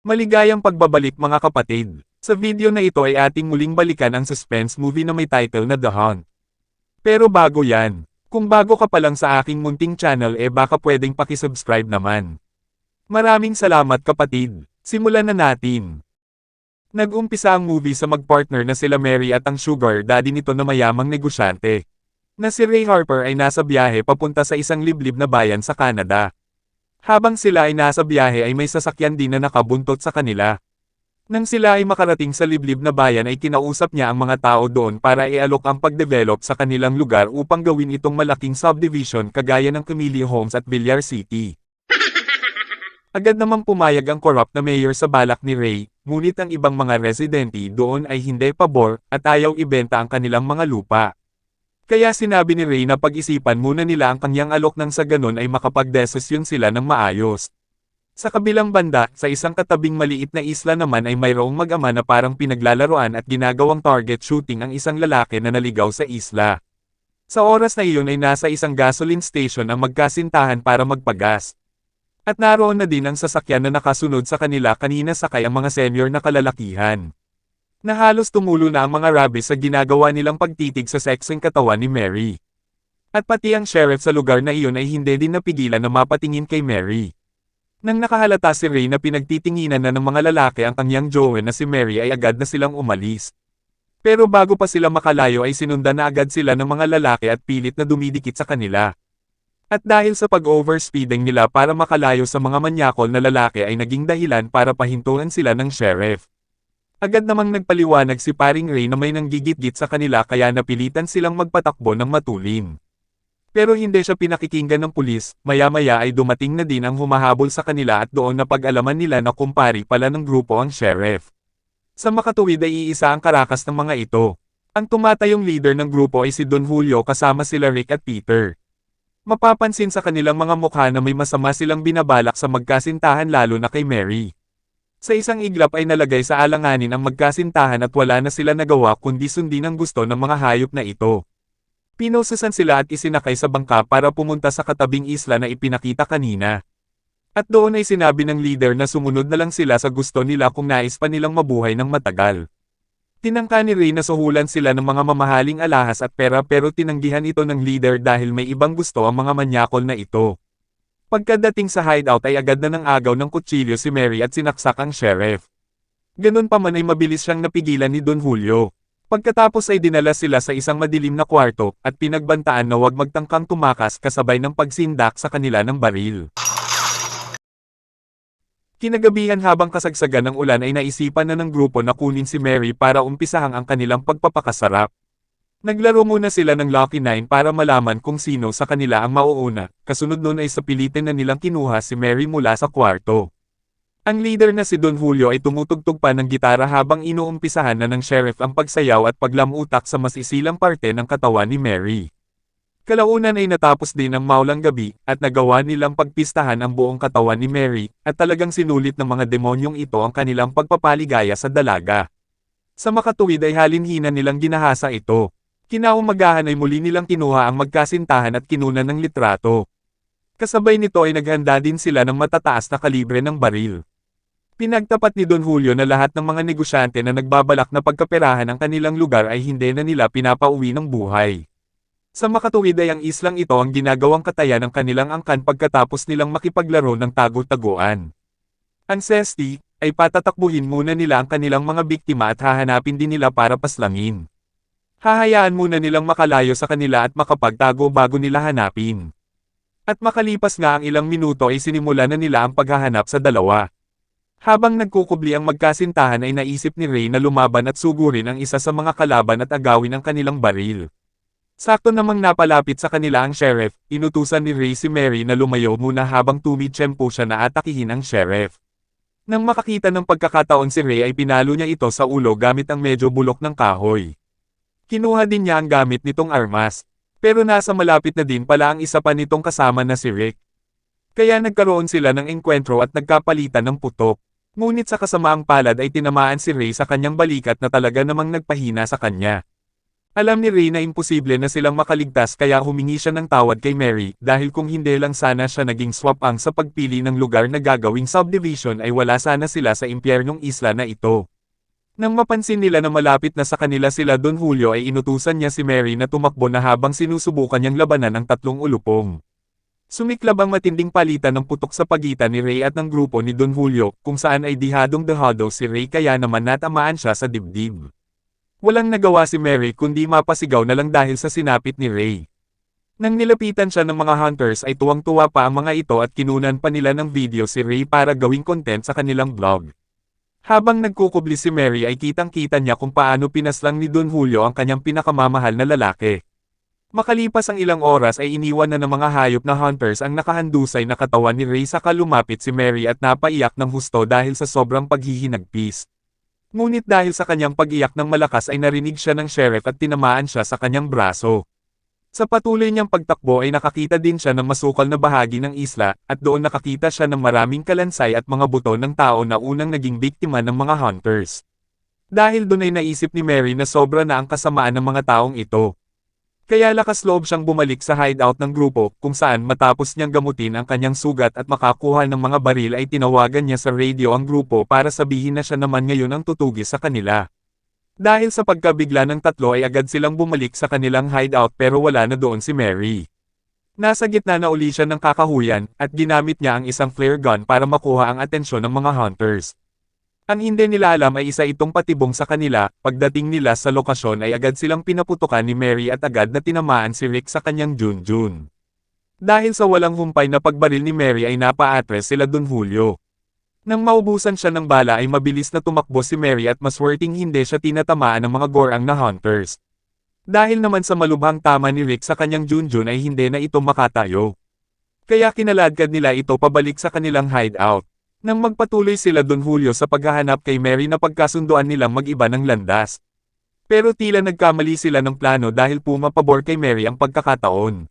Maligayang pagbabalik mga kapatid. Sa video na ito ay ating muling balikan ang suspense movie na may title na The Hunt. Pero bago yan, kung bago ka pa lang sa aking munting channel baka pwedeng pakisubscribe naman. Maraming salamat kapatid. Simulan na natin. Nag-umpisa ang movie sa magpartner na sila Mary at ang sugar daddy nito na mayamang negosyante. Na si Ray Harper ay nasa biyahe papunta sa isang liblib na bayan sa Canada. Habang sila ay nasa biyahe ay may sasakyan din na nakabuntot sa kanila. Nang sila ay makarating sa liblib na bayan ay kinausap niya ang mga tao doon para ialok ang pagdevelop sa kanilang lugar upang gawin itong malaking subdivision kagaya ng Camille Homes at Villar City. Agad namang pumayag ang corrupt na mayor sa balak ni Ray, ngunit ang ibang mga residente doon ay hindi pabor at ayaw ibenta ang kanilang mga lupa. Kaya sinabi ni Ray na pag-isipan muna nila ang kanyang alok nang sa ganun ay makapag-desisyon sila ng maayos. Sa kabilang banda, sa isang katabing maliit na isla naman ay mayroong mag-ama na parang pinaglalaroan at ginagawang target shooting ang isang lalaki na naligaw sa isla. Sa oras na iyon ay nasa isang gasoline station ang magkasintahan para magpagas. At naroon na din ang sasakyan na nakasunod sa kanila kanina sakay ang mga senior na kalalakihan. Na halos tumulo na ang mga rabbis sa ginagawa nilang pagtitig sa seksing katawan ni Mary. At pati ang sheriff sa lugar na iyon ay hindi din napigilan na mapatingin kay Mary. Nang nakahalata si Ray na pinagtitinginan na ng mga lalaki ang kanyang jowa na si Mary ay agad na silang umalis. Pero bago pa sila makalayo ay sinundan na agad sila ng mga lalaki at pilit na dumidikit sa kanila. At dahil sa pag-overspeeding nila para makalayo sa mga manyakol na lalaki ay naging dahilan para pahintuan sila ng sheriff. Agad namang nagpaliwanag si paring Ray na may nanggigit-git sa kanila kaya napilitan silang magpatakbo ng matulin. Pero hindi siya pinakikinggan ng pulis, maya-maya ay dumating na din ang humahabol sa kanila at doon na pag-alaman nila na kumpari pala ng grupo ang sheriff. Sa makatuwid ay iisa ang karakas ng mga ito. Ang tumatayong leader ng grupo ay si Don Julio kasama sila Rick at Peter. Mapapansin sa kanilang mga mukha na may masama silang binabalak sa magkasintahan lalo na kay Mary. Sa isang iglap ay nalagay sa alanganin ang magkasintahan at wala na sila nagawa kundi sundin ang gusto ng mga hayop na ito. Pinosesan sila at isinakay sa bangka para pumunta sa katabing isla na ipinakita kanina. At doon ay sinabi ng leader na sumunod na lang sila sa gusto nila kung nais pa nilang mabuhay ng matagal. Tinangka ni Ray na suhulan sila ng mga mamahaling alahas at pera pero tinanggihan ito ng leader dahil may ibang gusto ang mga manyakol na ito. Pagkadating sa hideout ay agad na ng agaw ng kutsilyo si Mary at sinaksak ang sheriff. Ganun pa man ay mabilis siyang napigilan ni Don Julio. Pagkatapos ay dinala sila sa isang madilim na kwarto at pinagbantaan na huwag magtangkang tumakas kasabay ng pagsindak sa kanila ng baril. Kinagabihan habang kasagsagan ng ulan ay naisipan na ng grupo na kunin si Mary para umpisahang ang kanilang pagpapakasarap. Naglaro muna sila ng Lucky 9 para malaman kung sino sa kanila ang mauuna, kasunod nun ay sa pilitin na nilang kinuha si Mary mula sa kwarto. Ang leader na si Don Julio ay tumutugtog pa ng gitara habang inuumpisahan na ng sheriff ang pagsayaw at paglamutak sa masisilang parte ng katawan ni Mary. Kalaunan ay natapos din ang maulang gabi at nagawa nilang pagpistahan ang buong katawan ni Mary at talagang sinulit ng mga demonyong ito ang kanilang pagpapaligaya sa dalaga. Sa makatuwid ay halinhina nilang ginahasa ito. Kinaumagahan ay muli nilang kinuha ang magkasintahan at kinunan ng litrato. Kasabay nito ay naghanda din sila ng matataas na kalibre ng baril. Pinagtapat ni Don Julio na lahat ng mga negosyante na nagbabalak na pagkaperahan ang kanilang lugar ay hindi na nila pinapauwi ng buhay. Sa makatuwid ay ang islang ito ang ginagawang katayan ng kanilang angkan pagkatapos nilang makipaglaro ng tago-taguan. Ang sesti ay patatakbuhin muna nila ang kanilang mga biktima at hahanapin din nila para paslangin. Hahayaan muna nilang makalayo sa kanila at makapagtago bago nila hanapin. At makalipas nga ang ilang minuto ay sinimula na nila ang paghahanap sa dalawa. Habang nagkukubli ang magkasintahan ay naisip ni Ray na lumaban at sugurin ang isa sa mga kalaban at agawin ang kanilang baril. Sakto namang napalapit sa kanila ang sheriff, inutusan ni Ray si Mary na lumayo muna habang tumidtiyempo siya na atakihin ang sheriff. Nang makakita ng pagkakataon si Ray ay pinalo niya ito sa ulo gamit ang medyo bulok ng kahoy. Kinuha din niya ang gamit nitong armas. Pero nasa malapit na din pala ang isa pa nitong kasama na si Rick. Kaya nagkaroon sila ng engkwentro at nagkapalitan ng putok. Ngunit sa kasamaang palad ay tinamaan si Ray sa kanyang balikat na talaga namang nagpahina sa kanya. Alam ni Ray na imposible na silang makaligtas kaya humingi siya ng tawad kay Mary dahil kung hindi lang sana siya naging swapang sa pagpili ng lugar na gagawing subdivision ay wala sana sila sa impyernong isla na ito. Nang mapansin nila na malapit na sa kanila sila Don Julio ay inutusan niya si Mary na tumakbo na habang sinusubukan niyang labanan ang tatlong ulupong. Sumiklab ang matinding palitan ng putok sa pagitan ni Ray at ng grupo ni Don Julio kung saan ay dehado si Ray kaya naman natamaan siya sa dibdib. Walang nagawa si Mary kundi mapasigaw na lang dahil sa sinapit ni Ray. Nang nilapitan siya ng mga hunters ay tuwang-tuwa pa ang mga ito at kinunan pa nila ng video si Ray para gawing content sa kanilang vlog. Habang nagkukubli si Mary ay kitang-kita niya kung paano pinaslang ni Don Julio ang kanyang pinakamamahal na lalaki. Makalipas ang ilang oras ay iniwan na ng mga hayop na hunters ang nakahandusay na katawan ni Ray saka lumapit si Mary at napaiyak ng husto dahil sa sobrang paghihinagpis. Ngunit dahil sa kanyang pag-iyak ng malakas ay narinig siya ng sheriff at tinamaan siya sa kanyang braso. Sa patuloy niyang pagtakbo ay nakakita din siya ng masukal na bahagi ng isla, at doon nakakita siya ng maraming kalansay at mga buto ng tao na unang naging biktima ng mga hunters. Dahil doon ay naisip ni Mary na sobra na ang kasamaan ng mga taong ito. Kaya lakas loob siyang bumalik sa hideout ng grupo, kung saan matapos niyang gamutin ang kanyang sugat at makakuha ng mga baril ay tinawagan niya sa radio ang grupo para sabihin na siya naman ngayon ang tutugis sa kanila. Dahil sa pagkabigla ng tatlo ay agad silang bumalik sa kanilang hideout pero wala na doon si Mary. Nasa gitna na uli siya ng kakahuyan, at ginamit niya ang isang flare gun para makuha ang atensyon ng mga hunters. Ang hindi nila alam ay isa itong patibong sa kanila, pagdating nila sa lokasyon ay agad silang pinaputukan ni Mary at agad na tinamaan si Rick sa kanyang Junjun. Dahil sa walang humpay na pagbaril ni Mary ay napa-atres sila Don Julio. Nang maubusan siya ng bala ay mabilis na tumakbo si Mary at maswerteng hindi siya tinatamaan ng mga gorang na hunters. Dahil naman sa malubhang tama ni Rick sa kanyang Junjun ay hindi na ito makatayo. Kaya kinaladkad nila ito pabalik sa kanilang hideout. Nang magpatuloy sila Don Julio sa paghahanap kay Mary na pagkasunduan nilang mag-iba ng landas. Pero tila nagkamali sila ng plano dahil pumapabor kay Mary ang pagkakataon.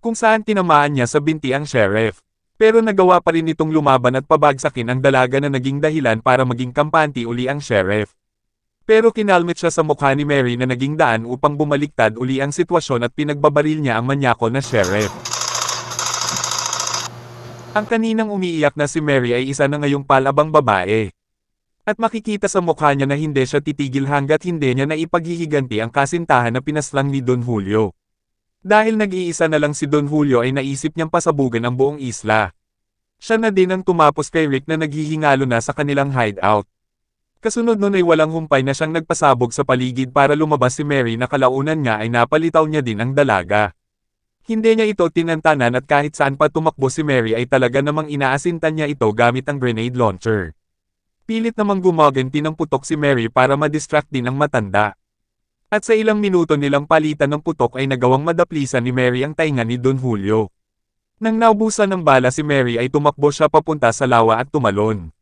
Kung saan tinamaan niya sa binti ang sheriff. Pero nagawa pa rin itong lumaban at pabagsakin ang dalaga na naging dahilan para maging kampante uli ang sheriff. Pero kinalmit siya sa mukha ni Mary na naging daan upang bumaliktad uli ang sitwasyon at pinagbabaril niya ang manyako na sheriff. Ang kaninang umiiyak na si Mary ay isa na ngayong palabang babae. At makikita sa mukha niya na hindi siya titigil hanggat hindi niya naipaghihiganti ang kasintahan na pinaslang ni Don Julio. Dahil nag-iisa na lang si Don Julio ay naisip niyang pasabugan ang buong isla. Siya na din ang tumapos kay Rick na naghihingalo na sa kanilang hideout. Kasunod nun ay walang humpay na siyang nagpasabog sa paligid para lumabas si Mary na kalaunan nga ay napalitaw niya din ang dalaga. Hindi niya ito tinantanan at kahit saan pa tumakbo si Mary ay talaga namang inaasintan niya ito gamit ang grenade launcher. Pilit namang gumaganti ng putok si Mary para madistract din ang matanda. At sa ilang minuto nilang palitan ng putok ay nagawang madaplisan ni Mary ang tainga ni Don Julio. Nang naubusan ng bala si Mary ay tumakbo siya papunta sa lawa at tumalon.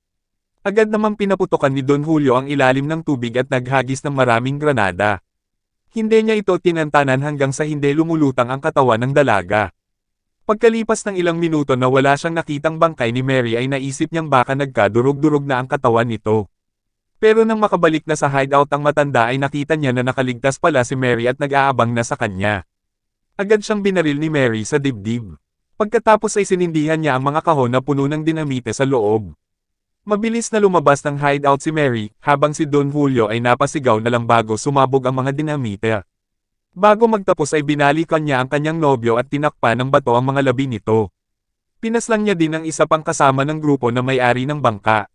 Agad namang pinaputokan ni Don Julio ang ilalim ng tubig at naghagis ng maraming granada. Hindi niya ito tinantanan hanggang sa hindi lumulutang ang katawan ng dalaga. Pagkalipas ng ilang minuto na wala siyang nakitang bangkay ni Mary ay naisip niyang baka nagkadurog-durog na ang katawan nito. Pero nang makabalik na sa hideout ang matanda ay nakita niya na nakaligtas pala si Mary at nag-aabang na sa kanya. Agad siyang binaril ni Mary sa dibdib. Pagkatapos ay sinindihan niya ang mga kahon na puno ng dinamite sa loob. Mabilis na lumabas ng hideout si Mary, habang si Don Julio ay napasigaw na lang bago sumabog ang mga dinamite. Bago magtapos ay binalikan niya ang kanyang nobyo at tinakpan ng bato ang mga labi nito. Pinaslang niya din ang isa pang kasama ng grupo na may-ari ng bangka.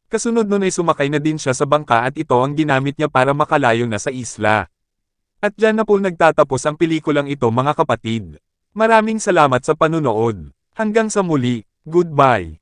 Kasunod nun ay sumakay na din siya sa bangka at ito ang ginamit niya para makalayo na sa isla. At dyan na po nagtatapos ang pelikulang ito mga kapatid. Maraming salamat sa panunood. Hanggang sa muli, goodbye.